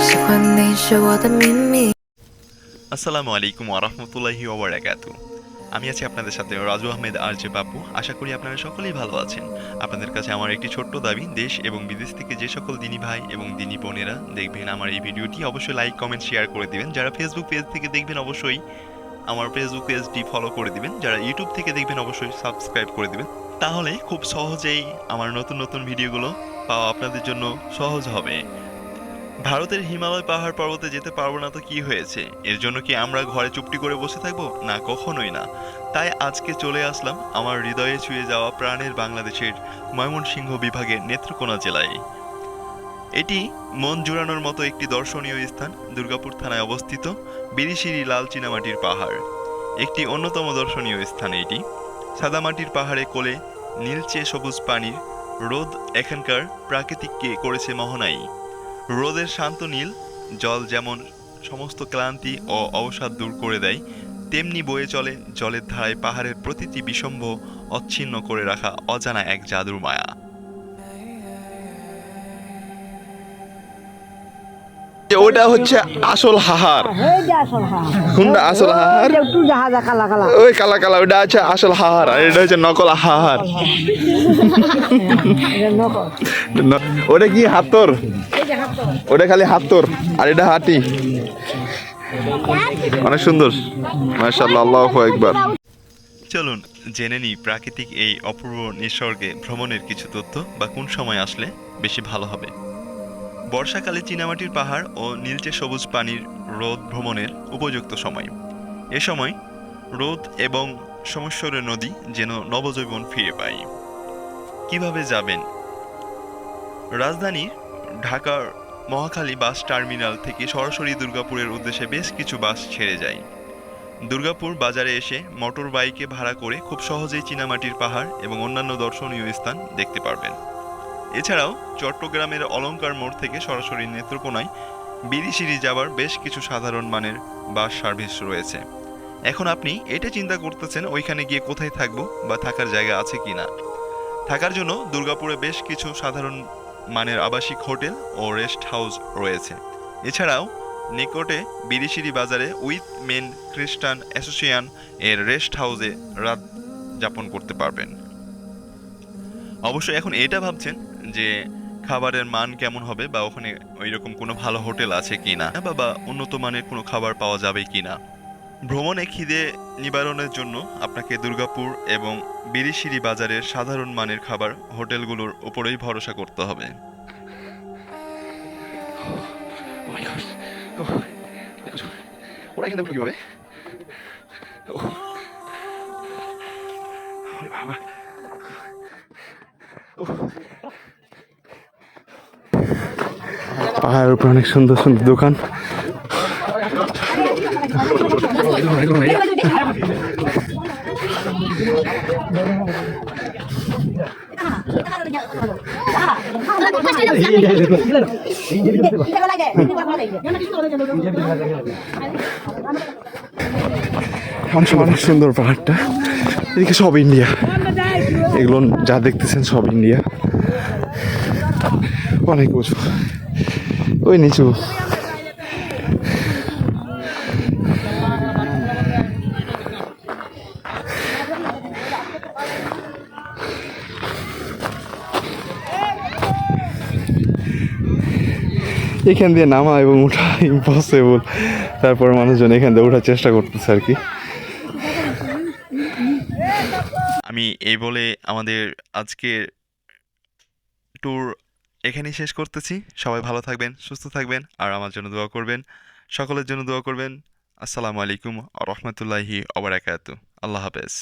喜欢你是我的秘密。 আসসালামু আলাইকুম ওয়া রাহমাতুল্লাহি ওয়া বারাকাতুহু। আমি আছি আপনাদের সাথে রাজু আহমেদ আর জে বাপু। আশা করি আপনারা সকলেই ভালো আছেন। আপনাদের কাছে আমার একটি ছোট্ট দাবি, দেশ এবং বিদেশ থেকে যে সকল দিনী ভাই এবং দিনী বোনেরা দেখবেন আমার এই ভিডিওটি, অবশ্যই লাইক কমেন্ট শেয়ার করে দিবেন। যারা ফেসবুক পেজ থেকে দেখবেন অবশ্যই আমার ফেসবুক পেজটি ফলো করে দিবেন। যারা ইউটিউব থেকে দেখবেন অবশ্যই সাবস্ক্রাইব করে দিবেন। তাহলে খুব সহজেই আমার নতুন নতুন ভিডিওগুলো পাওয়া আপনাদের জন্য সহজ হবে। ভারতের হিমালয় পাহাড় পর্বতে যেতে পারবো না তো কি হয়েছে? এর জন্য কি আমরা ঘরে চুপটি করে বসে থাকবো? না, কখনোই না। তাই আজকে চলে আসলাম আমার হৃদয়ে ছুঁয়ে যাওয়া প্রাণের বাংলাদেশের ময়মনসিংহ বিভাগের নেত্রকোনা জেলায়। এটি মন জুড়ানোর মতো একটি দর্শনীয় স্থান। দুর্গাপুর থানায় অবস্থিত বিরিশিরি লাল চীনামাটির পাহাড় একটি অন্যতম দর্শনীয় স্থান। এটি সাদামাটির পাহাড়ে কোলে নীলচে সবুজ পানির রোদ এখানকার প্রাকৃতিককে করেছে মোহনাই। রোদের শান্ত নীল জল যেমন সমস্ত ক্লান্তি ও অবসাদ দূর করে দেয়, তেমনি বয়ে চলে জলের ধারায় পাহাড়ের প্রতিটি বিসম্ভ অচ্ছিন্ন করে রাখা অজানা এক জাদুর মায়া। ওটা হচ্ছে আসল হাহার। কোনটা আসল হাহার? ওই কালা কালা ওটা আছে আসল হাহার, আর এটা হচ্ছে নকল হাহার। ওটা কি হাতর? ওটা খালি হাতর, আর এটা হাতি। অনেক সুন্দর, মাশাআল্লাহ, আল্লাহু আকবার। চলুন জেনে নিই প্রাকৃতিক এই অপূর্ব নিসর্গে ভ্রমণের কিছু তথ্য, বা কোন সময় আসলে বেশি ভালো হবে। বর্ষাকালে চীনামাটির পাহাড় ও নীলচে সবুজ পানির রোদ ভ্রমণের উপযুক্ত সময়। এ সময় রোদ এবং সমস্বরে নদী যেন নবজীবন ফিরে পায়। কিভাবে যাবেন? রাজধানী ঢাকার মহাখালী বাস টার্মিনাল থেকে সরাসরি দুর্গাপুরের উদ্দেশ্যে বেশ কিছু বাস ছেড়ে যায়। দুর্গাপুর বাজারে এসে মোটর বাইকে ভাড়া করে খুব সহজেই চীনামাটির পাহাড় এবং অন্যান্য দর্শনীয় স্থান দেখতে পারবেন। এছাড়াও চট্টগ্রামের অলংকার মোড় থেকে সরাসরি নেত্রকোনায় বিরিশিরি যাবার বেশ কিছু সাধারণ মানের বাস সার্ভিস রয়েছে। এখন আপনি এটা চিন্তা করতেছেন ওইখানে গিয়ে কোথায় থাকবো বা থাকার জায়গা আছে কিনা। থাকার জন্য দুর্গাপুরে বেশ কিছু সাধারণ মানের আবাসিক হোটেল ও রেস্ট হাউস রয়েছে। এছাড়াও নিকটে বিরিশিরি বাজারে উইথ মেন খ্রিস্টান অ্যাসোসিয়েশন এর রেস্ট হাউসে রাত যাপন করতে পারবেন। অবশ্যই এখন এটা ভাবছেন যে খাবারের মান কেমন হবে, বা ওখানে ওইরকম কোনো ভালো হোটেল আছে কিনা, বা উন্নত মানের কোনো খাবার পাওয়া যাবে কিনা। ভ্রমণে খিদে নিবারণের জন্য আপনাকে দুর্গাপুর এবং বিরিশিরি বাজারের সাধারণ মানের খাবার হোটেলগুলোর উপরেই ভরসা করতে হবে। ওরা এখানে কিভাবে? পাহাড়ের উপর অনেক সুন্দর সুন্দর দোকান। অনেক সুন্দর পাহাড়টা। এদিকে সব ইন্ডিয়া, এগুলো যা দেখতেছেন সব ইন্ডিয়া। অনেক উঁচু, ওই নিচু। এখান দিয়ে নামা এবং ওঠা ইম্পসিবল, তারপর মানুষজন এখান দিয়ে ওঠার চেষ্টা করতেছে আর কি। আমি এই বলে আমাদের আজকের ট্যুর এখানেই শেষ করতেছি। সবাই ভালো থাকবেন, সুস্থ থাকবেন, আর আমার জন্য দোয়া করবেন, সকলের জন্য দোয়া করবেন। আসসালামু আলাইকুম ওয়া রাহমাতুল্লাহি ওয়া বারাকাতুহু। আল্লাহ হাফেজ।